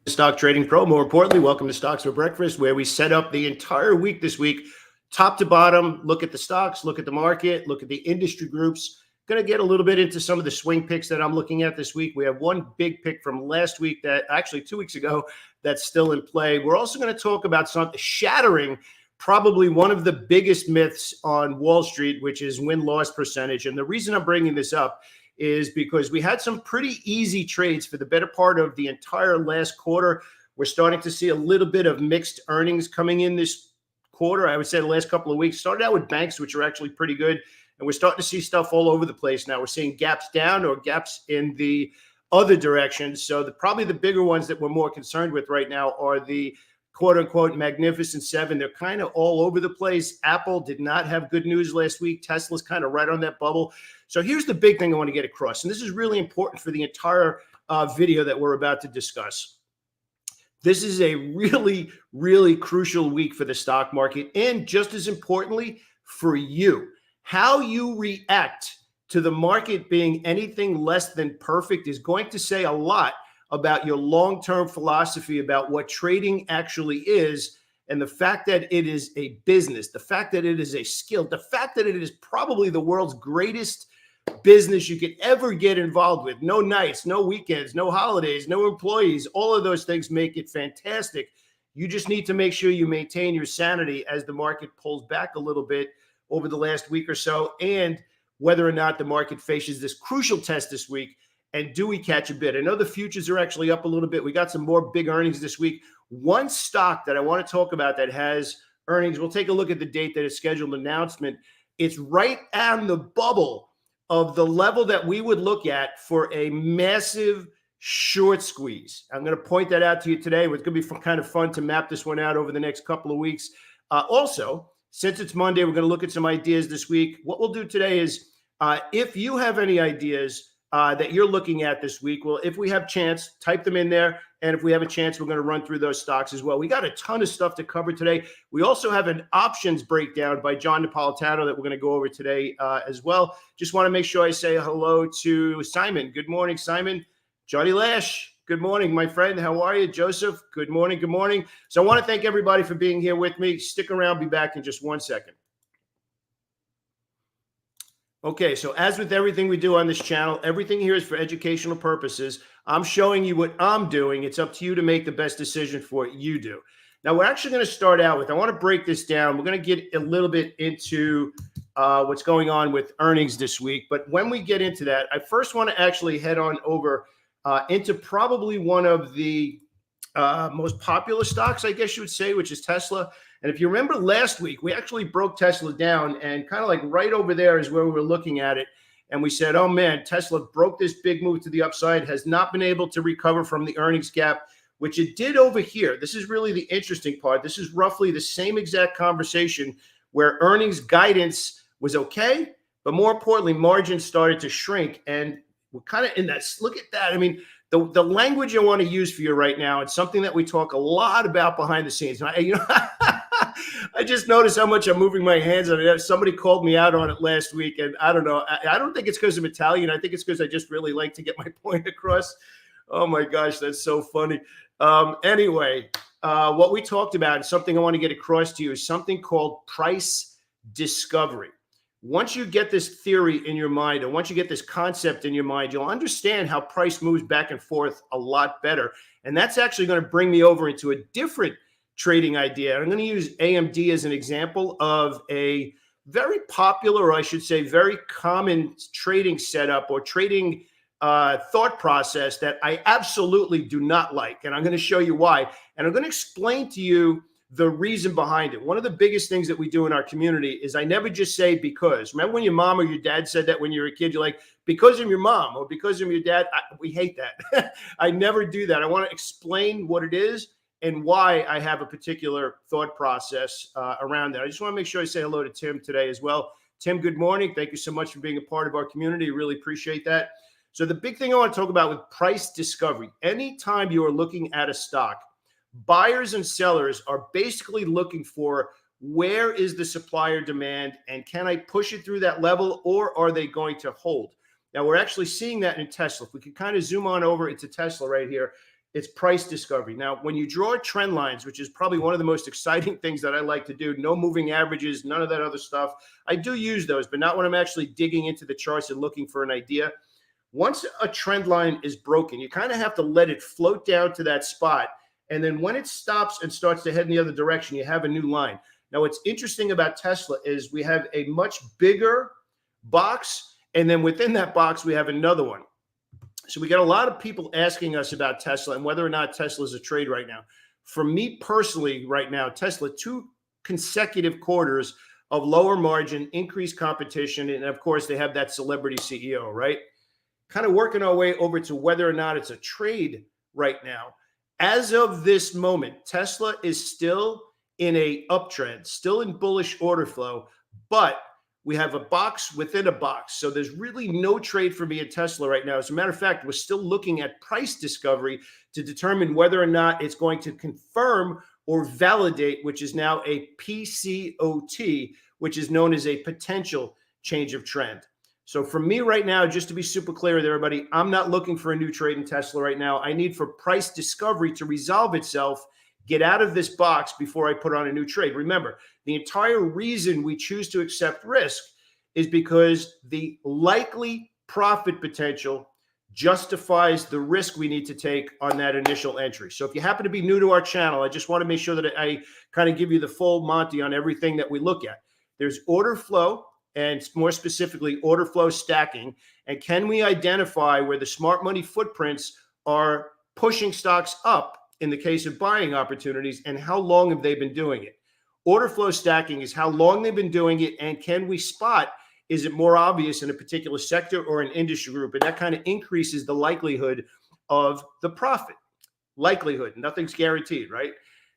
Stock Trading Pro. More importantly, welcome to Stocks for Breakfast, where we set up the entire week this week, top to bottom, look at the stocks, look at the market, look at the industry groups. Going to get a little bit into some of the swing picks that I'm looking at this week. We have one big pick from last week that actually 2 weeks ago that's still in play. We're also going to talk about something shattering probably one of the biggest myths on Wall Street, which is win-loss percentage. And the reason I'm bringing this up is because we had some pretty easy trades for the better part of the entire last quarter. We're starting to see a little bit of mixed earnings coming in this quarter. I would say the last couple of weeks started out with banks, which are actually pretty good. And we're starting to see stuff all over the place now. We're seeing gaps down or gaps in the other direction. So probably the bigger ones that we're more concerned with right now are the quote unquote magnificent seven. They're kind of all over the place. Apple did not have good news last week. Tesla's kind of right on that bubble. So here's the big thing I want to get across. And this is really important for the entire video that we're about to discuss. This is a really, really crucial week for the stock market. And just as importantly, for you. How you react to the market being anything less than perfect is going to say a lot about your long-term philosophy about what trading actually is, and the fact that it is a business, the fact that it is a skill, the fact that it is probably the world's greatest business you could ever get involved with. No nights, no weekends, no holidays, no employees. All of those things make it fantastic. You just need to make sure you maintain your sanity as the market pulls back a little bit over the last week or so, and whether or not the market faces this crucial test this week. And do we catch a bid? I know the futures are actually up a little bit. We got some more big earnings this week. One stock that I want to talk about that has earnings, we'll take a look at the date that is scheduled announcement. It's right on the bubble of the level that we would look at for a massive short squeeze. I'm going to point that out to you today. It's going to be kind of fun to map this one out over the next couple of weeks. Also, since it's Monday, we're going to look at some ideas this week. What we'll do today is if you have any ideas that you're looking at this week, well, if we have chance, type them in there. And if we have a chance, we're going to run through those stocks as well. We got a ton of stuff to cover today. We also have an options breakdown by John Napolitano that we're going to go over today as well. Just want to make sure I say hello to Simon. Good morning, Simon. Johnny Lash. Good morning, my friend. How are you? Joseph, good morning. Good morning. So I want to thank everybody for being here with me. Stick around. Be back in just 1 second. Okay, so as with everything we do on this channel, everything here is for educational purposes. I'm showing you what I'm doing. It's up to you to make the best decision for what you do. Now, we're actually going to start out with, I want to break this down. We're going to get a little bit into what's going on with earnings this week. But when we get into that, I first want to actually head on over into probably one of the most popular stocks, I guess you would say, which is Tesla. And if you remember last week, we actually broke Tesla down, and kind of like right over there is where we were looking at it. And we said, oh man, Tesla broke this big move to the upside, has not been able to recover from the earnings gap, which it did over here. This is really the interesting part. This is roughly the same exact conversation where earnings guidance was okay, but more importantly, margins started to shrink. And we're kind of in that, look at that. I mean, the language I want to use for you right now, it's something that we talk a lot about behind the scenes. I just noticed how much I'm moving my hands on it. Somebody called me out on it last week, and I don't know. I don't think it's because I'm Italian. I think it's because I just really like to get my point across. Oh my gosh, that's so funny. Anyway, what we talked about and something I want to get across to you is something called price discovery. Once you get this theory in your mind, and once you get this concept in your mind, you'll understand how price moves back and forth a lot better. And that's actually going to bring me over into a different trading idea. I'm going to use AMD as an example of a very popular, or I should say very common trading setup or trading thought process that I absolutely do not like. And I'm going to show you why. And I'm going to explain to you the reason behind it. One of the biggest things that we do in our community is I never just say because. Remember when your mom or your dad said that when you were a kid? You're like, because of your mom or because of your dad. We hate that. I never do that. I want to explain what it is and why I have a particular thought process around that. I just want to make sure I say hello to Tim today as well. Tim, good morning. Thank you so much for being a part of our community. Really appreciate that. So the big thing I want to talk about with price discovery, anytime you are looking at a stock, buyers and sellers are basically looking for where is the supplier demand and can I push it through that level or are they going to hold? Now, we're actually seeing that in Tesla. If we could kind of zoom on over into Tesla right here, It's price discovery. Now, when you draw trend lines, which is probably one of the most exciting things that I like to do, no moving averages, none of that other stuff. I do use those, but not when I'm actually digging into the charts and looking for an idea. Once a trend line is broken, you kind of have to let it float down to that spot. And then when it stops and starts to head in the other direction, you have a new line. Now, what's interesting about Tesla is we have a much bigger box, and then within that box, we have another one. So we got a lot of people asking us about Tesla and whether or not Tesla is a trade right now. For me personally, right now, Tesla, 2 consecutive quarters of lower margin, increased competition, and of course, they have that celebrity CEO, right? Kind of working our way over to whether or not it's a trade right now. As of this moment, Tesla is still in a uptrend, still in bullish order flow, but we have a box within a box. So there's really no trade for me at Tesla right now. As a matter of fact, we're still looking at price discovery to determine whether or not it's going to confirm or validate, which is now a PCOT, which is known as a potential change of trend. So for me right now, just to be super clear with everybody, I'm not looking for a new trade in Tesla right now. I need for price discovery to resolve itself, get out of this box before I put on a new trade. Remember, the entire reason we choose to accept risk is because the likely profit potential justifies the risk we need to take on that initial entry. So if you happen to be new to our channel, I just want to make sure that I kind of give you the full Monty on everything that we look at. There's order flow, and more specifically, order flow stacking. And can we identify where the smart money footprints are pushing stocks up in the case of buying opportunities, and how long have they been doing it? Order flow stacking is how long they've been doing it, and can we spot, is it more obvious in a particular sector or an industry group? And that kind of increases the likelihood of the profit. Likelihood, nothing's guaranteed, right?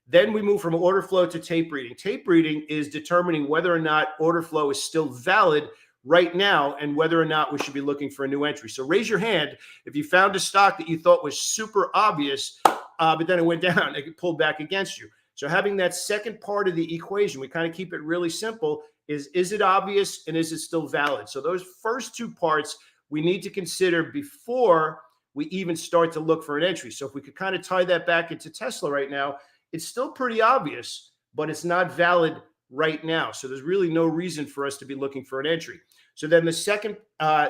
Then we move from order flow to tape reading. Tape reading is determining whether or not order flow is still valid right now and whether or not we should be looking for a new entry. So raise your hand if you found a stock that you thought was super obvious, but then it went down, it pulled back against you. So having that second part of the equation, we kind of keep it really simple, is it obvious and is it still valid? So those first 2 parts we need to consider before we even start to look for an entry. So if we could kind of tie that back into Tesla right now, it's still pretty obvious, but it's not valid right now. So there's really no reason for us to be looking for an entry. So then the second,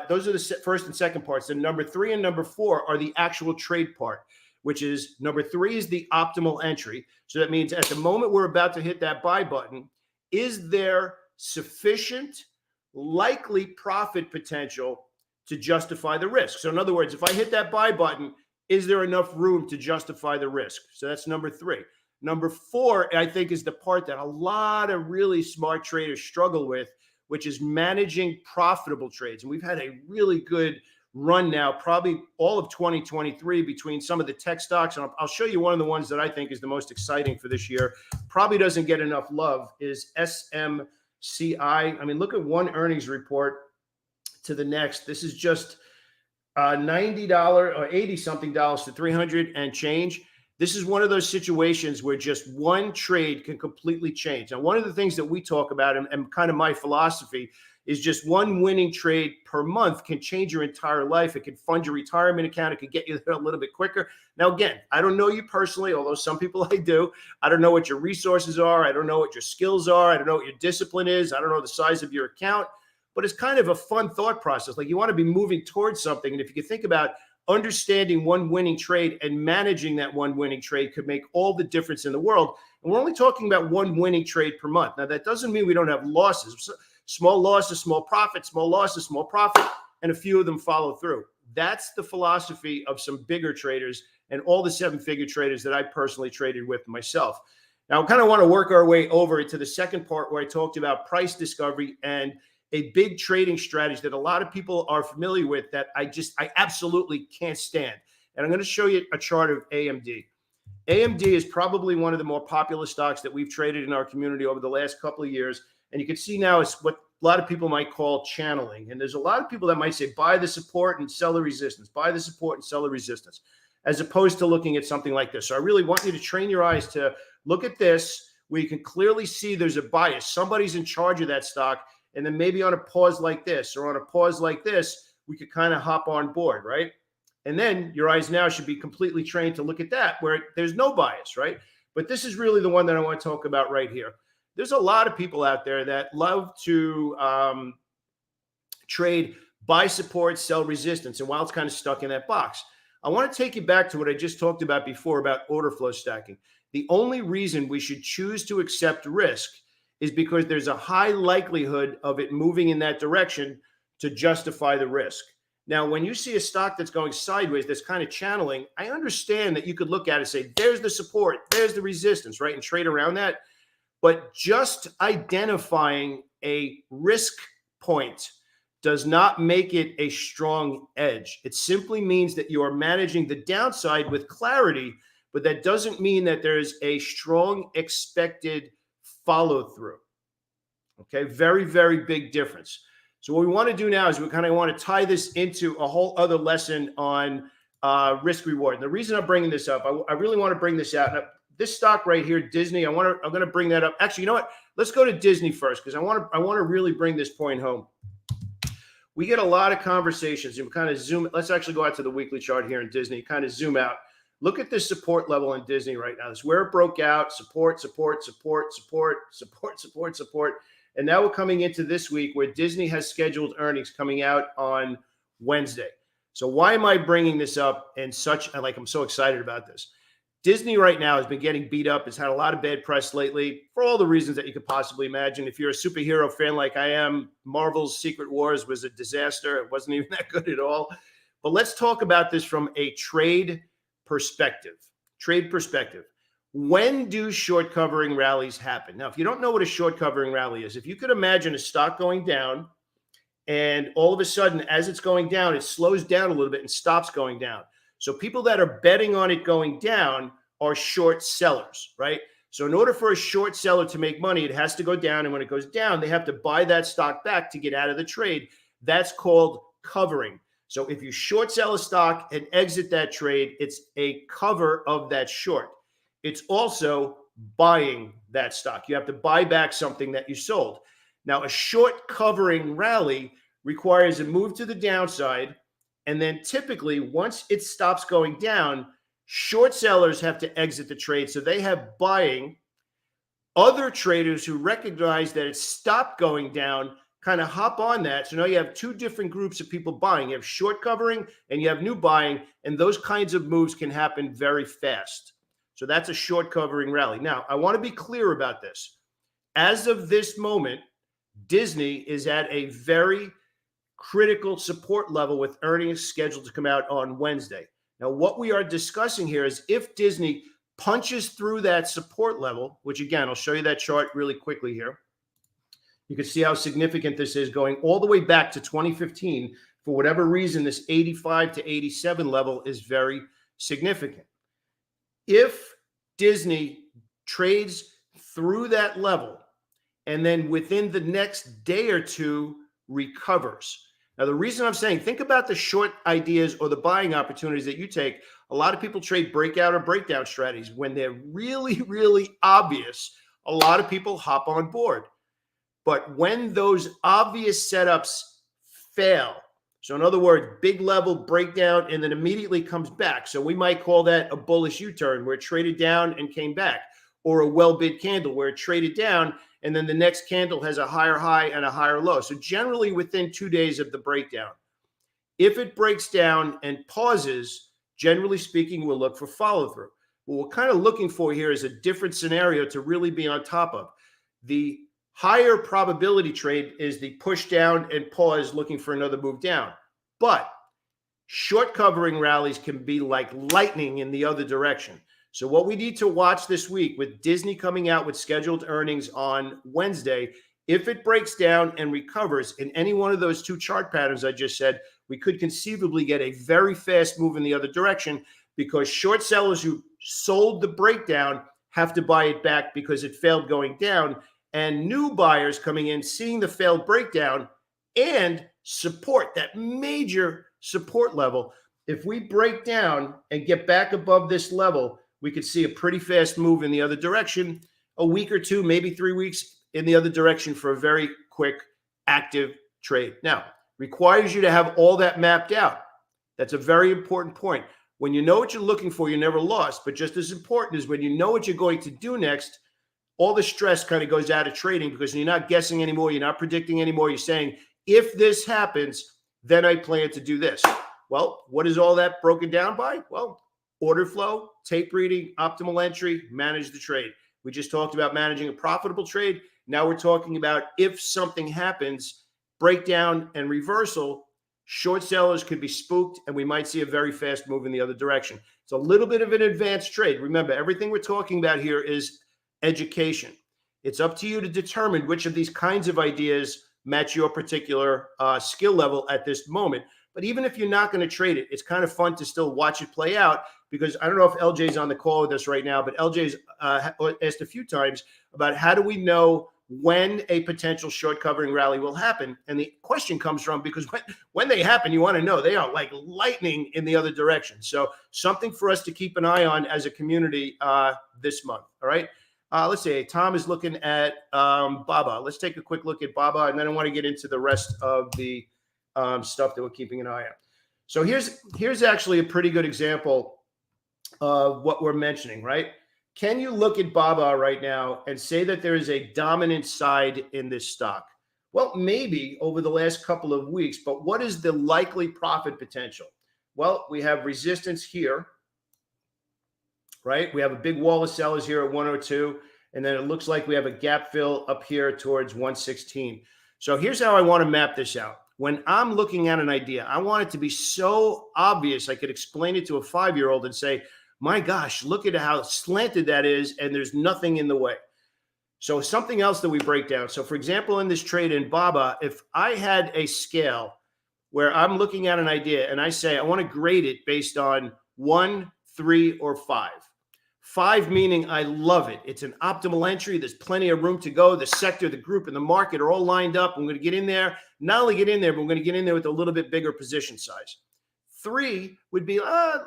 those are the first and second parts. And number 3 and number 4 are the actual trade part, which is number 3 is the optimal entry. So that means at the moment we're about to hit that buy button, is there sufficient likely profit potential to justify the risk? So in other words, if I hit that buy button, is there enough room to justify the risk? So that's number 3. Number 4, I think, is the part that a lot of really smart traders struggle with, which is managing profitable trades. And we've had a really good run now, probably all of 2023, between some of the tech stocks. And I'll show you one of the ones that I think is the most exciting for this year. Probably doesn't get enough love, is SMCI. I mean, look at one earnings report to the next. This is just $90 or $80 something to 300 and change. This is one of those situations where just one trade can completely change. Now, one of the things that we talk about, and kind of my philosophy, is just one winning trade per month can change your entire life. It can fund your retirement account. It could get you there a little bit quicker. Now, again, I don't know you personally, although some people I do. I don't know what your resources are. I don't know what your skills are. I don't know what your discipline is. I don't know the size of your account. But it's kind of a fun thought process. Like, you want to be moving towards something. And if you can think about understanding one winning trade and managing that one winning trade, could make all the difference in the world. And we're only talking about one winning trade per month. Now, that doesn't mean we don't have losses. Small losses, small profit, small losses, small profit, and a few of them follow through. That's the philosophy of some bigger traders and all the 7-figure traders that I personally traded with myself. Now, I kind of want to work our way over to the second part where I talked about price discovery and a big trading strategy that a lot of people are familiar with that I absolutely can't stand. And I'm going to show you a chart of AMD. AMD is probably one of the more popular stocks that we've traded in our community over the last couple of years. And you can see now it's what a lot of people might call channeling. And there's a lot of people that might say, buy the support and sell the resistance, buy the support and sell the resistance, as opposed to looking at something like this. So I really want you to train your eyes to look at this, where you can clearly see there's a bias. Somebody's in charge of that stock. And then maybe on a pause like this or on a pause like this, we could kind of hop on board, right? And then your eyes now should be completely trained to look at that where there's no bias, right? But this is really the one that I want to talk about right here. There's a lot of people out there that love to trade buy support, sell resistance. And while it's kind of stuck in that box, I want to take you back to what I just talked about before about order flow stacking. The only reason we should choose to accept risk is because there's a high likelihood of it moving in that direction to justify the risk. Now, when you see a stock that's going sideways, that's kind of channeling, I understand that you could look at it and say, there's the support, there's the resistance, right? And trade around that. But just identifying a risk point does not make it a strong edge. It simply means that you are managing the downside with clarity, but that doesn't mean that there's a strong expected follow through. Okay, very, very big difference. So what we want to do now is we kind of want to tie this into a whole other lesson on risk reward. And the reason I'm bringing this up, I really want to bring this out. Now, this stock right here, Disney, I'm going to bring that up. Actually, you know what? Let's go to Disney first because I want to really bring this point home. We get a lot of conversations and kind of zoom. Let's actually go out to the weekly chart here in Disney, kind of zoom out. Look at this support level in Disney right now. This is where it broke out, support, support, support, support, support, support, support. And now we're coming into this week where Disney has scheduled earnings coming out on Wednesday. So why am I bringing this up and I'm so excited about this? Disney right now has been getting beat up. It's had a lot of bad press lately for all the reasons that you could possibly imagine. If you're a superhero fan like I am, Marvel's Secret Wars was a disaster. It wasn't even that good at all. But let's talk about this from a trade perspective. When do short covering rallies happen? Now, if you don't know what a short covering rally is, if you could imagine a stock going down and all of a sudden as it's going down, it slows down a little bit and stops going down. So people that are betting on it going down are short sellers, right? So in order for a short seller to make money, it has to go down. And when it goes down, they have to buy that stock back to get out of the trade. That's called covering. So if you short sell a stock and exit that trade, it's a cover of that short. It's also buying that stock. You have to buy back something that you sold. Now, a short covering rally requires a move to the downside. And then typically, once it stops going down, short sellers have to exit the trade. So they have buying. Other traders who recognize that it stopped going down kind of hop on that. So now you have two different groups of people buying. You have short covering and you have new buying. And those kinds of moves can happen very fast. So that's a short covering rally. Now, I want to be clear about this. As of this moment, Disney is at a very critical support level with earnings scheduled to come out on Wednesday. Now, what we are discussing here is if Disney punches through that support level, which again, I'll show you that chart really quickly here. You can see how significant this is going all the way back to 2015. For whatever reason, this 85 to 87 level is very significant. If Disney trades through that level and then within the next day or two recovers. Now, the reason I'm saying, think about the short ideas or the buying opportunities that you take. A lot of people trade breakout or breakdown strategies. When they're really, really obvious, a lot of people hop on board. But when those obvious setups fail, so in other words, big level breakdown and then immediately comes back. So we might call that a bullish U-turn where it traded down and came back, or a well-bid candle where it traded down and then the next candle has a higher high and a higher low. So generally within 2 days of the breakdown. If it breaks down and pauses, generally speaking, we'll look for follow-through. What we're kind of looking for here is a different scenario to really be on top of. The higher probability trade is the push down and pause looking for another move down. But short covering rallies can be like lightning in the other direction. So what we need to watch this week with Disney coming out with scheduled earnings on Wednesday, if it breaks down and recovers in any one of those two chart patterns I just said, we could conceivably get a very fast move in the other direction because short sellers who sold the breakdown have to buy it back because it failed going down, and new buyers coming in, seeing the failed breakdown and support, that major support level. If we break down and get back above this level, we could see a pretty fast move in the other direction, a week or two, maybe 3 weeks in the other direction for a very quick, active trade. Now, requires you to have all that mapped out. That's a very important point. When you know what you're looking for, you're never lost. But just as important is when you know what you're going to do next, all the stress kind of goes out of trading because you're not guessing anymore. You're not predicting anymore. You're saying, if this happens, then I plan to do this. Well, what is all that broken down by? Well, order flow, tape reading, optimal entry, manage the trade. We just talked about managing a profitable trade. Now we're talking about if something happens, breakdown and reversal, short sellers could be spooked and we might see a very fast move in the other direction. It's a little bit of an advanced trade. Remember, everything we're talking about here is education. It's up to you to determine which of these kinds of ideas match your particular skill level at this moment. But even if you're not going to trade it, it's kind of fun to still watch it play out, because I don't know if LJ's on the call with us right now, but LJ's asked a few times about how do we know when a potential short covering rally will happen. And the question comes from, because when they happen, you want to know they are like lightning in the other direction. So something for us to keep an eye on as a community this month. All right. Let's see. Tom is looking at Baba. Let's take a quick look at Baba, and then I want to get into the rest of the stuff that we're keeping an eye on. So here's actually a pretty good example of what we're mentioning, right? Can you look at Baba right now and say that there is a dominant side in this stock? Well, maybe over the last couple of weeks, but what is the likely profit potential? Well, we have resistance here, right? We have a big wall of sellers here at 102, and then it looks like we have a gap fill up here towards 116. So here's how I want to map this out. When I'm looking at an idea, I want it to be so obvious I could explain it to a 5-year-old and say, my gosh, look at how slanted that is, and there's nothing in the way. So something else that we break down. So for example, in this trade in Baba, if I had a scale where I'm looking at an idea and I say, I want to grade it based on 1, 3, or 5. 5 meaning I love it. It's an optimal entry. There's plenty of room to go. The sector, the group, and the market are all lined up. I'm going to get in there. Not only get in there, but I'm going to get in there with a little bit bigger position size. 3 would be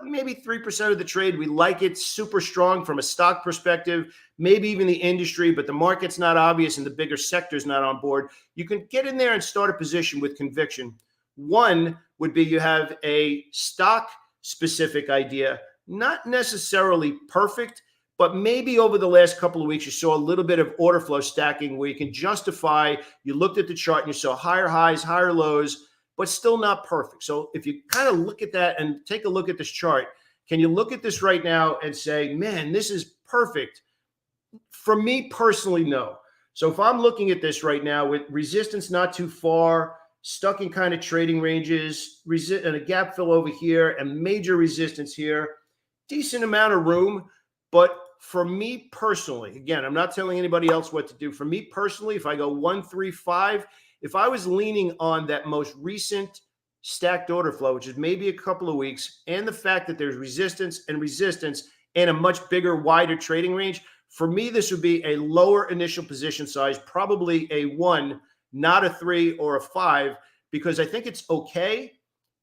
maybe 3% of the trade. We like it super strong from a stock perspective, maybe even the industry, but the market's not obvious and the bigger sector's not on board. You can get in there and start a position with conviction. 1 would be you have a stock specific idea, not necessarily perfect, but maybe over the last couple of weeks, you saw a little bit of order flow stacking where you can justify, you looked at the chart and you saw higher highs, higher lows, but still not perfect. So if you kind of look at that and take a look at this chart, can you look at this right now and say, man, this is perfect? For me personally, no. So if I'm looking at this right now with resistance not too far, stuck in kind of trading ranges, and a gap fill over here and major resistance here, decent amount of room. But for me personally, again, I'm not telling anybody else what to do. For me personally, if I go 1, 3, 5, if I was leaning on that most recent stacked order flow, which is maybe a couple of weeks, and the fact that there's resistance and a much bigger, wider trading range, for me, this would be a lower initial position size, probably a 1, not a 3 or a 5, because I think it's okay.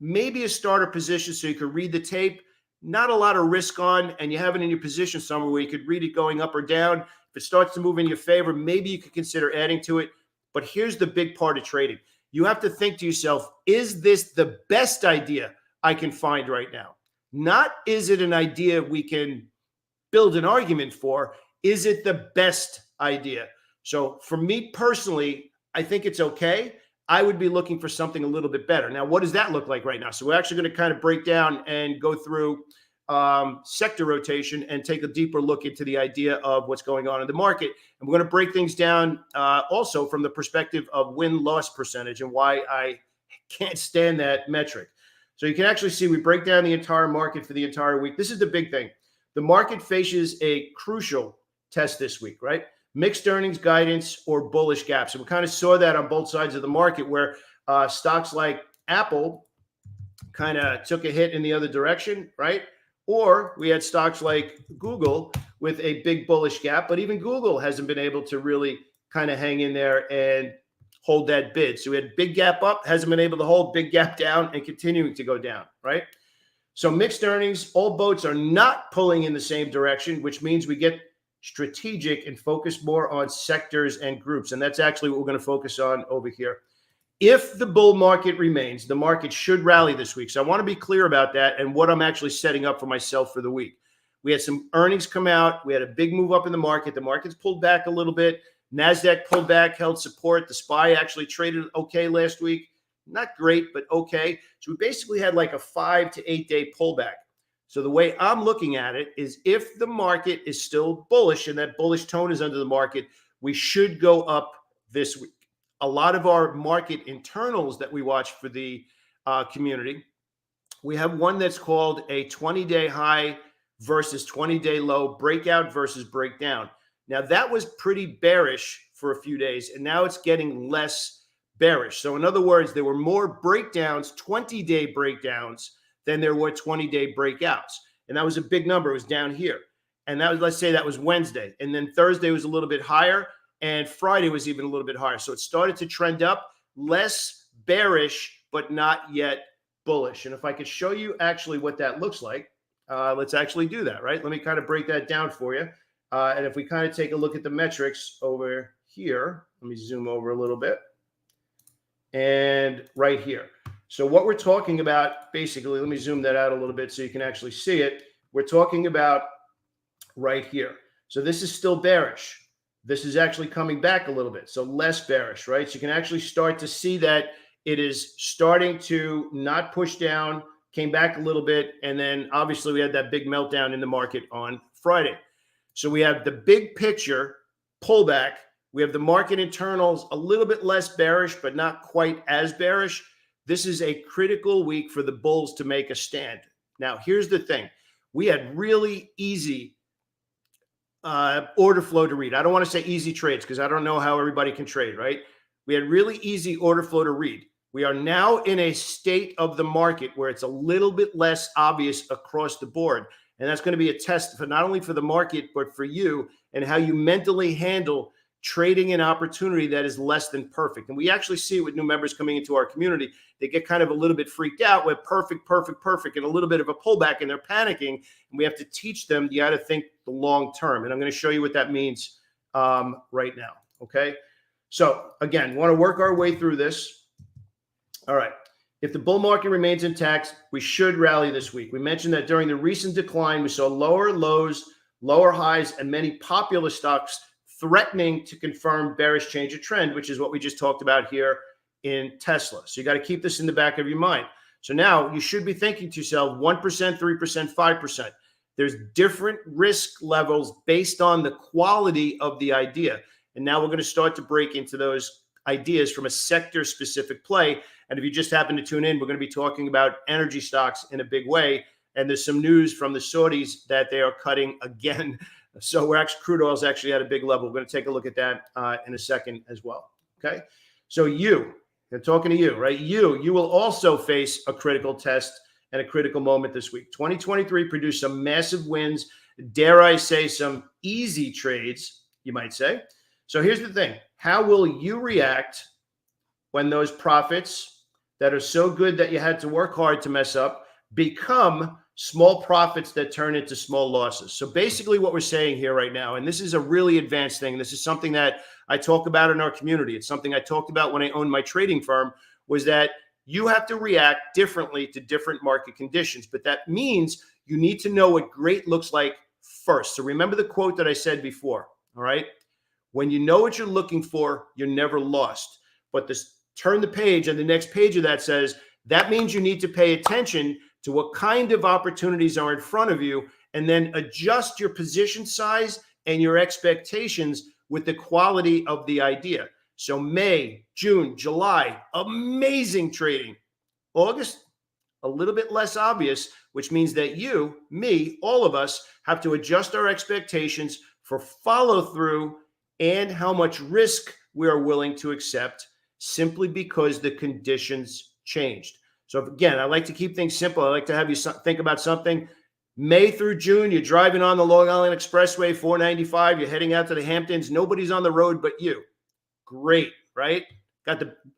Maybe a starter position so you could read the tape, not a lot of risk on, and you have it in your position somewhere where you could read it going up or down. If it starts to move in your favor, maybe you could consider adding to it. But here's the big part of trading. You have to think to yourself, is this the best idea I can find right now? Not is it an idea we can build an argument for? Is it the best idea? So for me personally, I think it's okay. I would be looking for something a little bit better. Now, what does that look like right now? So we're actually going to kind of break down and go through sector rotation and take a deeper look into the idea of what's going on in the market. And we're going to break things down also from the perspective of win-loss percentage and why I can't stand that metric. So you can actually see we break down the entire market for the entire week. This is the big thing. The market faces a crucial test this week, right? Mixed earnings guidance or bullish gaps. And we kind of saw that on both sides of the market where stocks like Apple kind of took a hit in the other direction, right? Or we had stocks like Google with a big bullish gap, but even Google hasn't been able to really kind of hang in there and hold that bid. So we had big gap up, hasn't been able to hold, big gap down, and continuing to go down, right? So mixed earnings, all boats are not pulling in the same direction, which means we get strategic and focus more on sectors and groups. And that's actually what we're going to focus on over here. if the bull market remains, the market should rally this week. So I want to be clear about that and what I'm actually setting up for myself for the week. We had some earnings come out. We had a big move up in the market. The market's pulled back a little bit. NASDAQ pulled back, held support. The SPY actually traded okay last week. Not great, but okay. So we basically had like a 5 to 8 day pullback. So the way I'm looking at it is if the market is still bullish and that bullish tone is under the market, we should go up this week. A lot of our market internals that we watch for the community, we have one that's called a 20-day high versus 20-day low, breakout versus breakdown. Now, that was pretty bearish for a few days, and now it's getting less bearish. So in other words, there were more breakdowns, 20-day breakdowns, than there were 20-day breakouts. And that was a big number. It was down here. And that was, let's say that was Wednesday. And then Thursday was a little bit higher. And Friday was even a little bit higher. So it started to trend up, less bearish, but not yet bullish. And if I could show you actually what that looks like, let's actually do that, right? Let me kind of break that down for you. And if we kind of take a look at the metrics over here, let me zoom over a little bit. And right here. So what we're talking about, basically, let me zoom that out a little bit so you can actually see it. We're talking about right here. So this is still bearish. This is actually coming back a little bit, so less bearish, right? So you can actually start to see that it is starting to not push down, came back a little bit, and then obviously we had that big meltdown in the market on Friday. So we have the big picture pullback. We have the market internals a little bit less bearish, but not quite as bearish. This is a critical week for the bulls to make a stand. Now, here's the thing. We had really easy order flow to read. I don't want to say easy trades because I don't know how everybody can trade, right? We had really easy order flow to read. We are now in a state of the market where it's a little bit less obvious across the board. And that's going to be a test for not only for the market, but for you and how you mentally handle trading an opportunity that is less than perfect. And we actually see it with new members coming into our community. They get kind of a little bit freaked out with perfect, and a little bit of a pullback, and they're panicking. And we have to teach them, you got to think the long term. And I'm going to show you what that means right now. Okay. So again, want to work our way through this. All right. If the bull market remains intact, we should rally this week. We mentioned that during the recent decline, we saw lower lows, lower highs, and many popular stocks threatening to confirm bearish change of trend, which is what we just talked about here in Tesla. So you got to keep this in the back of your mind. So now you should be thinking to yourself, 1%, 3%, 5%. There's different risk levels based on the quality of the idea. And now we're going to start to break into those ideas from a sector-specific play. And if you just happen to tune in, we're going to be talking about energy stocks in a big way. And there's some news from the Saudis that they are cutting again. So we're actually, crude oil is actually at a big level. We're going to take a look at that in a second as well. Okay. So I'm talking to you, right? You will also face a critical test and a critical moment this week. 2023 produced some massive wins. Dare I say some easy trades, you might say. So here's the thing. How will you react when those profits that are so good that you had to work hard to mess up become small profits that turn into small losses? So basically what we're saying here right now, and this is a really advanced thing. This is something that I talk about in our community. It's something I talked about when I owned my trading firm, was that you have to react differently to different market conditions. But that means you need to know what great looks like first. So remember the quote that I said before, all right? When you know what you're looking for, you're never lost. But this, turn the page, and the next page of that says, that means you need to pay attention to what kind of opportunities are in front of you, and then adjust your position size and your expectations with the quality of the idea. So May, June, July, amazing trading. August, a little bit less obvious, which means that you, me, all of us have to adjust our expectations for follow through and how much risk we are willing to accept simply because the conditions changed. So again, I like to keep things simple. I like to have you think about something. May through June, you're driving on the Long Island Expressway, 495. You're heading out to the Hamptons. Nobody's on the road but you. Great, right?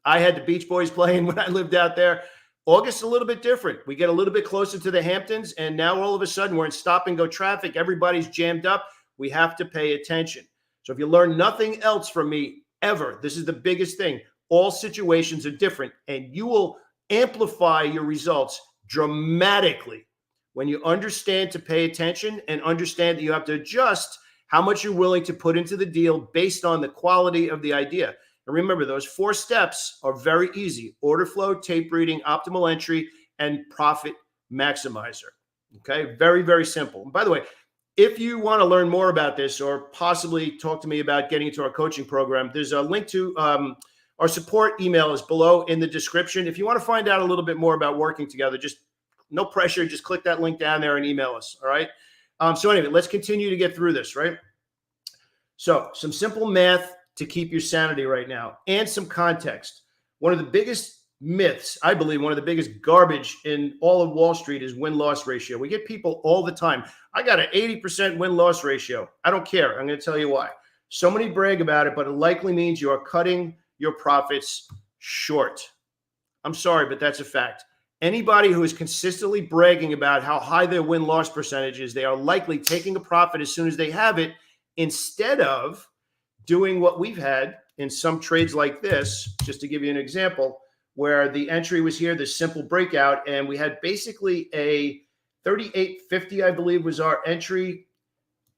I had the Beach Boys playing when I lived out there. August a little bit different. We get a little bit closer to the Hamptons, and now all of a sudden we're in stop and go traffic. Everybody's jammed up. We have to pay attention. So if you learn nothing else from me ever, this is the biggest thing. All situations are different, and you will amplify your results dramatically when you understand to pay attention and understand that you have to adjust how much you're willing to put into the deal based on the quality of the idea. And remember, those 4 steps are very easy: order flow, tape reading, optimal entry, and profit maximizer. Okay, very, very simple. And by the way, if you want to learn more about this or possibly talk to me about getting into our coaching program, there's a link to our support email is below in the description. If you want to find out a little bit more about working together, just no pressure. Just click that link down there and email us. All right. So anyway, let's continue to get through this, right? So some simple math to keep your sanity right now and some context. One of the biggest myths, I believe, one of the biggest garbage in all of Wall Street is win-loss ratio. We get people all the time. I got an 80% win-loss ratio. I don't care. I'm going to tell you why. So many brag about it, but it likely means you are cutting your profits short. I'm sorry, but that's a fact. Anybody who is consistently bragging about how high their win-loss percentage is, they are likely taking a profit as soon as they have it, instead of doing what we've had in some trades like this. Just to give you an example, where the entry was here, this simple breakout, and we had basically a 38.50, I believe, was our entry,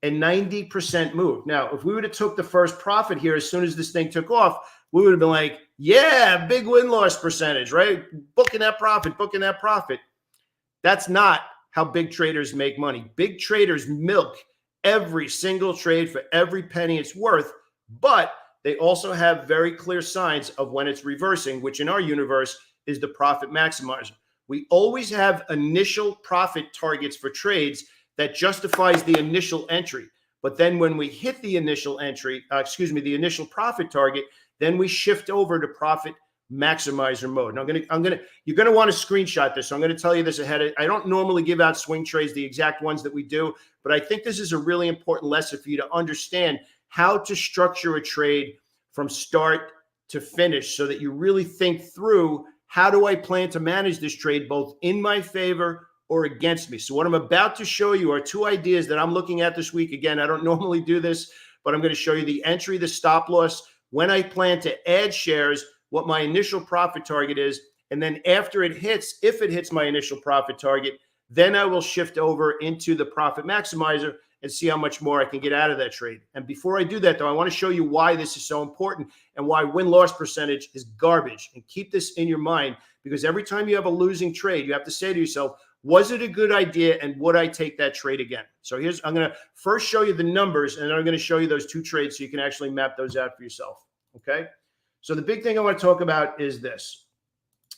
and 90% move. Now, if we would have took the first profit here as soon as this thing took off, we would have been like, yeah, big win-loss percentage, right? Booking that profit, booking that profit. That's not how big traders make money. Big traders milk every single trade for every penny it's worth, but they also have very clear signs of when it's reversing, which in our universe is the profit maximizer. We always have initial profit targets for trades that justifies the initial entry. But then when we hit the initial entry, the initial profit target, then we shift over to profit maximizer mode. Now you're gonna want to screenshot this. So I'm going to tell you this ahead. I don't normally give out swing trades, the exact ones that we do, but I think this is a really important lesson for you to understand how to structure a trade from start to finish, so that you really think through, how do I plan to manage this trade both in my favor or against me? So what I'm about to show you are 2 ideas that I'm looking at this week. Again, I don't normally do this, but I'm going to show you the entry, the stop loss, when I plan to add shares, what my initial profit target is, and then after it hits, if it hits my initial profit target, then I will shift over into the profit maximizer and see how much more I can get out of that trade. And before I do that, though, I want to show you why this is so important and why win-loss percentage is garbage. And keep this in your mind, because every time you have a losing trade, you have to say to yourself, was it a good idea, and would I take that trade again? So I'm going to first show you the numbers, and then I'm going to show you those 2 trades so you can actually map those out for yourself. Okay? So the big thing I want to talk about is this.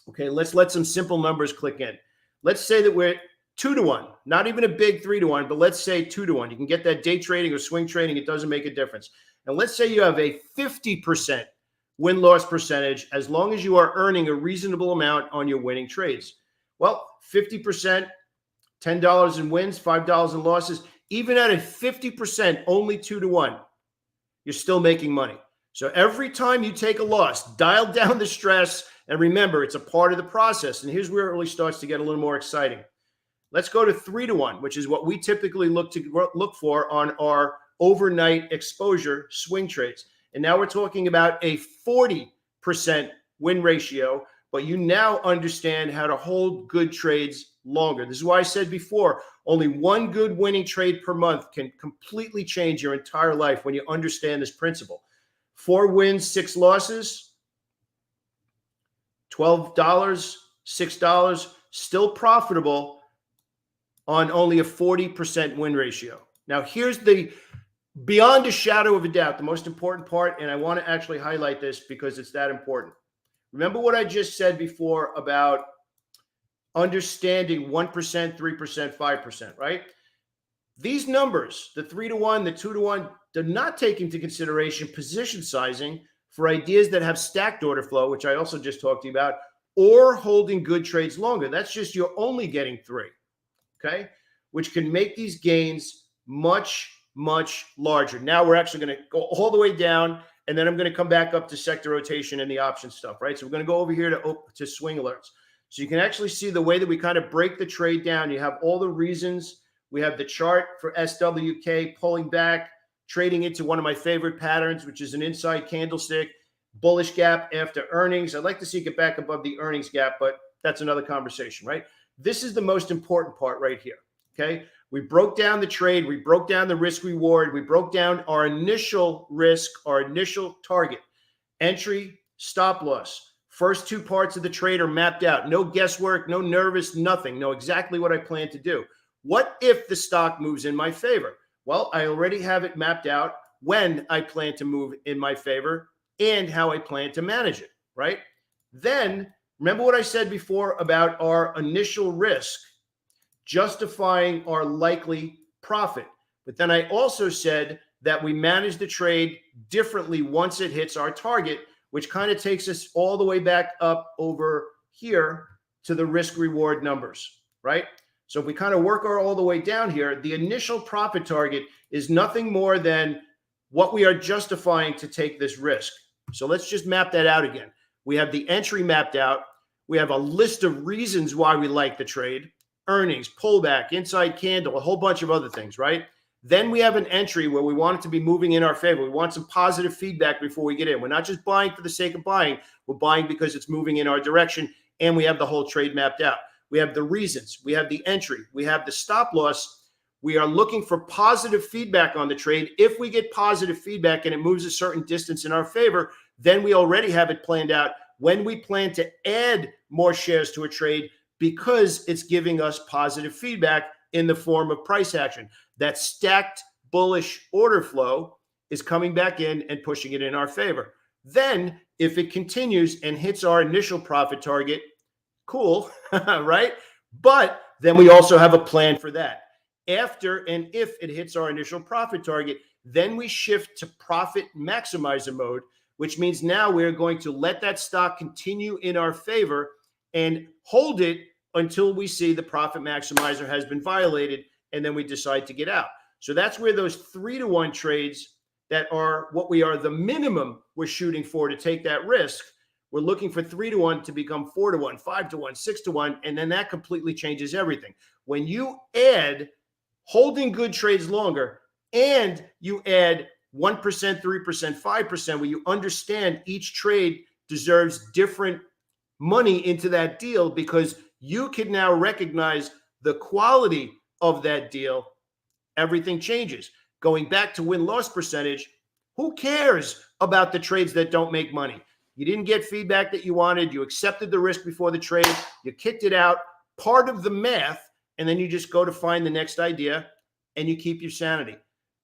Okay, let's let some simple numbers click in. Let's say that we're 2-to-1, not even a big 3-to-1, but let's say 2-to-1. You can get that day trading or swing trading. It doesn't make a difference. And let's say you have a 50% win-loss percentage, as long as you are earning a reasonable amount on your winning trades. Well, 50%, $10 in wins, $5 in losses. Even at a 50%, only 2-to-1, you're still making money. So every time you take a loss, dial down the stress, and remember, it's a part of the process. And here's where it really starts to get a little more exciting. Let's go to 3-to-1, which is what we typically look for on our overnight exposure swing trades. And now we're talking about a 40% win ratio, but you now understand how to hold good trades longer. This is why I said before, only one good winning trade per month can completely change your entire life when you understand this principle. 4 wins, 6 losses, $12, $6, still profitable on only a 40% win ratio. Now, here's the beyond a shadow of a doubt, the most important part, and I want to actually highlight this because it's that important. Remember what I just said before about understanding 1%, 3%, 5%, right? These numbers, the 3-to-1, the 2-to-1, do not take into consideration position sizing for ideas that have stacked order flow, which I also just talked to you about, or holding good trades longer. That's just you're only getting 3, okay? Which can make these gains much, much larger. Now we're actually going to go all the way down, and then I'm going to come back up to sector rotation and the option stuff, right? So we're going to go over here to swing alerts. So you can actually see the way that we kind of break the trade down. You have all the reasons. We have the chart for SWK pulling back, trading into one of my favorite patterns, which is an inside candlestick, bullish gap after earnings. I'd like to see it get back above the earnings gap, but that's another conversation, right? This is the most important part right here, okay? We broke down the trade. We broke down the risk reward. We broke down our initial risk, our initial target, entry, stop loss. First two parts of the trade are mapped out. No guesswork, no nervous, nothing. Know exactly what I plan to do. What if the stock moves in my favor? Well, I already have it mapped out when I plan to move in my favor and how I plan to manage it, right? Then remember what I said before about our initial risk justifying our likely profit. But then I also said that we manage the trade differently once it hits our target, which kind of takes us all the way back up over here to the risk reward numbers, right? So if we kind of work all the way down here, the initial profit target is nothing more than what we are justifying to take this risk. So let's just map that out again. We have the entry mapped out. We have a list of reasons why we like the trade, earnings, pullback, inside candle, a whole bunch of other things, right? Then we have an entry where we want it to be moving in our favor. We want some positive feedback before we get in. We're not just buying for the sake of buying. We're buying because it's moving in our direction, and we have the whole trade mapped out. We have the reasons. We have the entry. We have the stop loss. We are looking for positive feedback on the trade. If we get positive feedback and it moves a certain distance in our favor, then we already have it planned out when we plan to add more shares to a trade because it's giving us positive feedback in the form of price action. That stacked bullish order flow is coming back in and pushing it in our favor. Then if it continues and hits our initial profit target, cool, right? But then we also have a plan for that. After and if it hits our initial profit target, then we shift to profit maximizer mode, which means now we're going to let that stock continue in our favor and hold it until we see the profit maximizer has been violated, and then we decide to get out. So that's where those 3-to-1 trades that are what we are the minimum we're shooting for to take that risk. We're looking for 3-to-1 to become 4-to-1, 5-to-1, 6-to-1, and then that completely changes everything. When you add holding good trades longer and you add 1%, 3%, 5%, where you understand each trade deserves different money into that deal because you can now recognize the quality of that deal, everything changes. Going back to win-loss percentage, who cares about the trades that don't make money? You didn't get feedback that you wanted. You accepted the risk before the trade. You kicked it out, part of the math, and then you just go to find the next idea and you keep your sanity.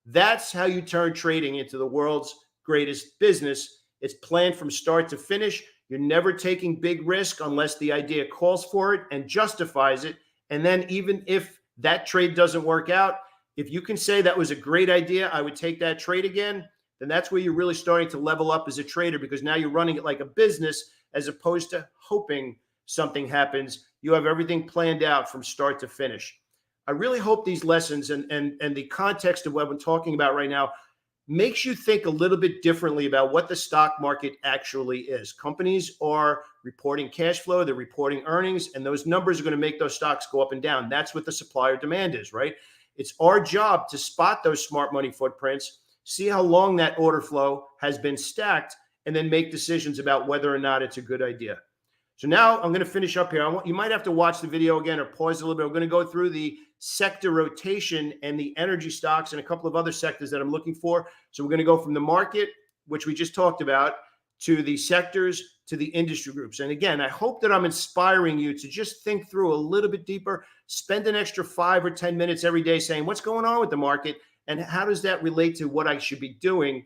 That's how you turn trading into the world's greatest business. It's planned from start to finish. You're never taking big risk unless the idea calls for it and justifies it. And then even if that trade doesn't work out, if you can say that was a great idea, I would take that trade again, then that's where you're really starting to level up as a trader because now you're running it like a business as opposed to hoping something happens. You have everything planned out from start to finish. I really hope these lessons and the context of what I'm talking about right now makes you think a little bit differently about what the stock market actually is. Companies are reporting cash flow, they're reporting earnings, and those numbers are going to make those stocks go up and down. That's what the supply or demand is, right? It's our job to spot those smart money footprints, see how long that order flow has been stacked, and then make decisions about whether or not it's a good idea. So now I'm going to finish up here. You might have to watch the video again or pause a little bit. I'm going to go through the sector rotation and the energy stocks and a couple of other sectors that I'm looking for. So we're going to go from the market, which we just talked about, to the sectors, to the industry groups. And again, I hope that I'm inspiring you to just think through a little bit deeper, spend an extra 5 or 10 minutes every day saying, what's going on with the market? And how does that relate to what I should be doing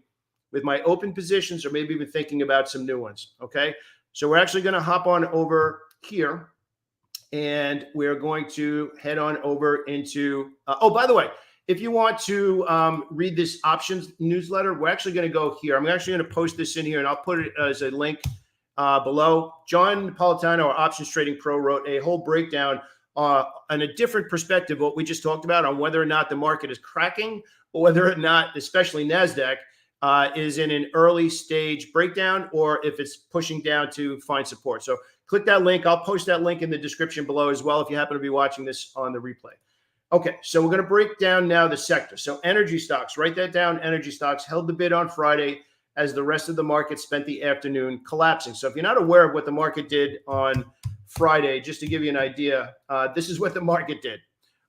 with my open positions or maybe even thinking about some new ones? Okay. So we're actually going to hop on over here and we're going to head on over into, oh, by the way, if you want to read this options newsletter, we're actually going to go here. I'm actually going to post this in here and I'll put it as a link below. John Napolitano, our options trading pro, wrote a whole breakdown on a different perspective, what we just talked about on whether or not the market is cracking or whether or not, especially NASDAQ, is in an early stage breakdown or if it's pushing down to find support. So click that link. I'll post that link in the description below as well if you happen to be watching this on the replay. Okay, so we're going to break down now the sector. So energy stocks, write that down. Energy stocks held the bid on Friday as the rest of the market spent the afternoon collapsing. So if you're not aware of what the market did on Friday, just to give you an idea, this is what the market did,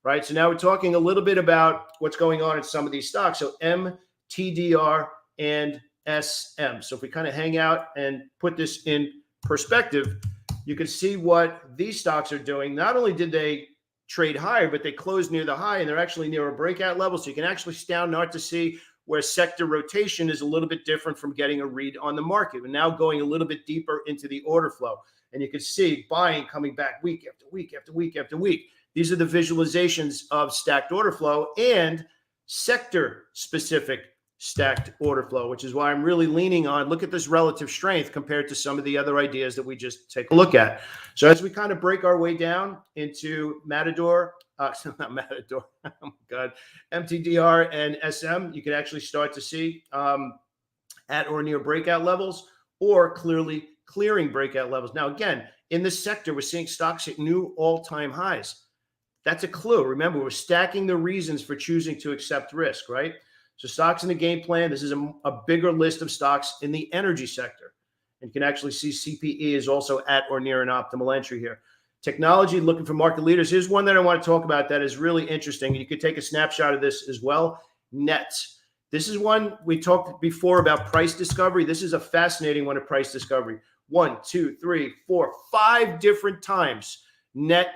right? So now we're talking a little bit about what's going on in some of these stocks. So MTDR and SM. So if we kind of hang out and put this in perspective, you can see what these stocks are doing. Not only did they trade higher, but they closed near the high, and they're actually near a breakout level. So you can actually start to see where sector rotation is a little bit different from getting a read on the market. We're now going a little bit deeper into the order flow. And you can see buying coming back week after week after week after week. These are the visualizations of stacked order flow and sector-specific stacked order flow, which is why I'm really leaning on, look at this relative strength compared to some of the other ideas that we just take a look at. So as we kind of break our way down into Matador, not Matador, oh my God, MTDR and SM, you can actually start to see at or near breakout levels or clearly clearing breakout levels. Now, again, in this sector, we're seeing stocks hit new all-time highs. That's a clue. Remember, we're stacking the reasons for choosing to accept risk, right? So stocks in the game plan, this is a bigger list of stocks in the energy sector. And you can actually see CPE is also at or near an optimal entry here. Technology, looking for market leaders. Here's one that I want to talk about that is really interesting. You could take a snapshot of this as well. Nets. This is one we talked before about price discovery. This is a fascinating one of price discovery. 1, 2, 3, 4, 5 different times net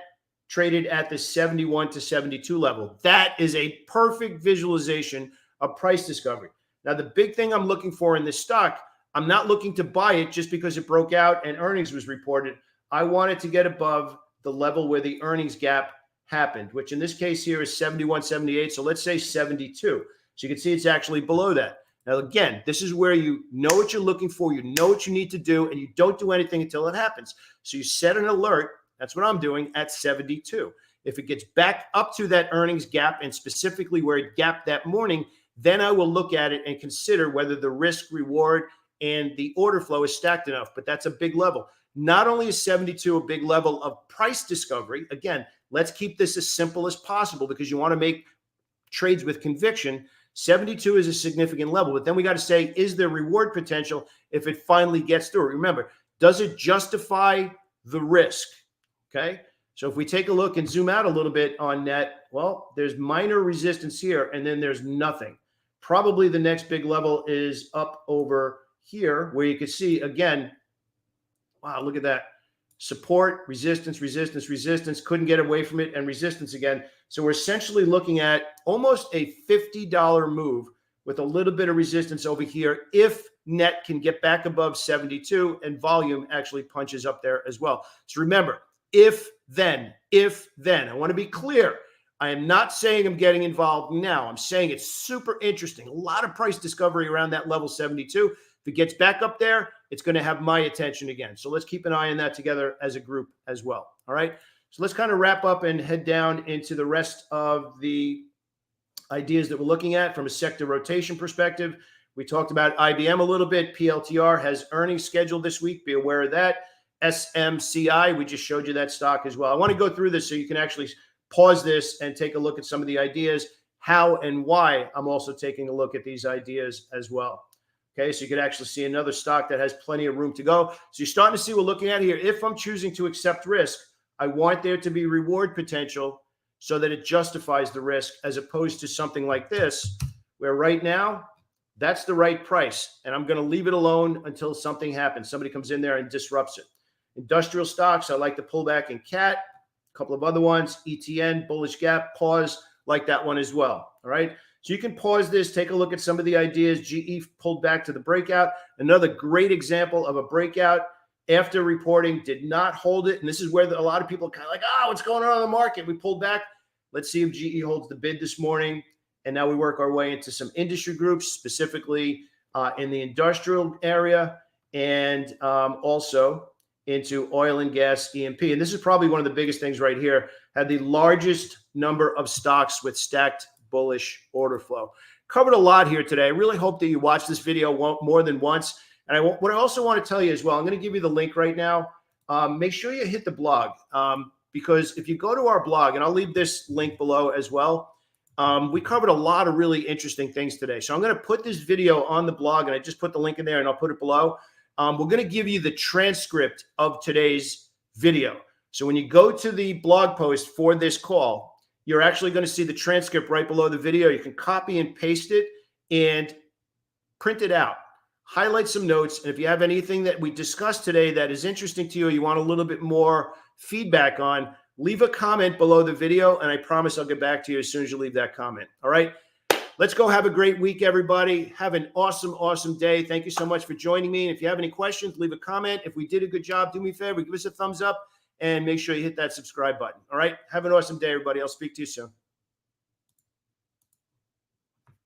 traded at the 71 to 72 level. That is a perfect visualization of price discovery. Now, the big thing I'm looking for in this stock, I'm not looking to buy it just because it broke out and earnings was reported. I want it to get above the level where the earnings gap happened, which in this case here is 71.78. So let's say 72. So you can see it's actually below that. Now, again, this is where you know what you're looking for. You know what you need to do, and you don't do anything until it happens. So you set an alert. That's what I'm doing at 72. If it gets back up to that earnings gap and specifically where it gapped that morning, then I will look at it and consider whether the risk reward and the order flow is stacked enough. But that's a big level. Not only is 72 a big level of price discovery, again, let's keep this as simple as possible because you want to make trades with conviction. 72 is a significant level, but then we got to say, is there reward potential if it finally gets through? Remember, does it justify the risk? Okay. So if we take a look and zoom out a little bit on net, well, there's minor resistance here, and then there's nothing. Probably the next big level is up over here where you can see again, wow, look at that. Support, resistance, resistance, resistance, couldn't get away from it, and resistance again. So we're essentially looking at almost a $50 move with a little bit of resistance over here if net can get back above 72 and volume actually punches up there as well. So remember, if then. I want to be clear. I am not saying I'm getting involved now. I'm saying it's super interesting. A lot of price discovery around that level 72. If it gets back up there, it's going to have my attention again. So let's keep an eye on that together as a group as well. All right. So let's kind of wrap up and head down into the rest of the ideas that we're looking at from a sector rotation perspective. We talked about IBM a little bit. PLTR has earnings scheduled this week. Be aware of that. SMCI, we just showed you that stock as well. I want to go through this so you can actually pause this and take a look at some of the ideas, how and why I'm also taking a look at these ideas as well. Okay, so you could actually see another stock that has plenty of room to go. So you're starting to see what we're looking at here. If I'm choosing to accept risk, I want there to be reward potential so that it justifies the risk, as opposed to something like this, where right now, that's the right price. And I'm going to leave it alone until something happens. Somebody comes in there and disrupts it. Industrial stocks, I like the pullback in CAT, a couple of other ones, ETN, bullish gap, pause, like that one as well. All right. So you can pause this, take a look at some of the ideas. GE pulled back to the breakout. Another great example of a breakout after reporting, did not hold it. And this is where a lot of people are kind of like, what's going on in the market? We pulled back. Let's see if GE holds the bid this morning. And now we work our way into some industry groups, specifically in the industrial area and also into oil and gas, E&P. And this is probably one of the biggest things right here, had the largest number of stocks with stacked bullish order flow. Covered a lot here today. I really hope that you watch this video more than once. And what I also want to tell you as well, I'm going to give you the link right now. Make sure you hit the blog because if you go to our blog, and I'll leave this link below as well, We covered a lot of really interesting things today. So I'm going to put this video on the blog, and I just put the link in there, and I'll put it below. We're going to give you the transcript of today's video. So when you go to the blog post for this call, you're actually going to see the transcript right below the video. You can copy and paste it and print it out. Highlight some notes. And if you have anything that we discussed today that is interesting to you, you want a little bit more feedback on, leave a comment below the video, and I promise I'll get back to you as soon as you leave that comment. All right. Let's go have a great week, everybody. Have an awesome, awesome day. Thank you so much for joining me. And if you have any questions, leave a comment. If we did a good job, do me a favor, give us a thumbs up and make sure you hit that subscribe button. All right. Have an awesome day, everybody. I'll speak to you soon.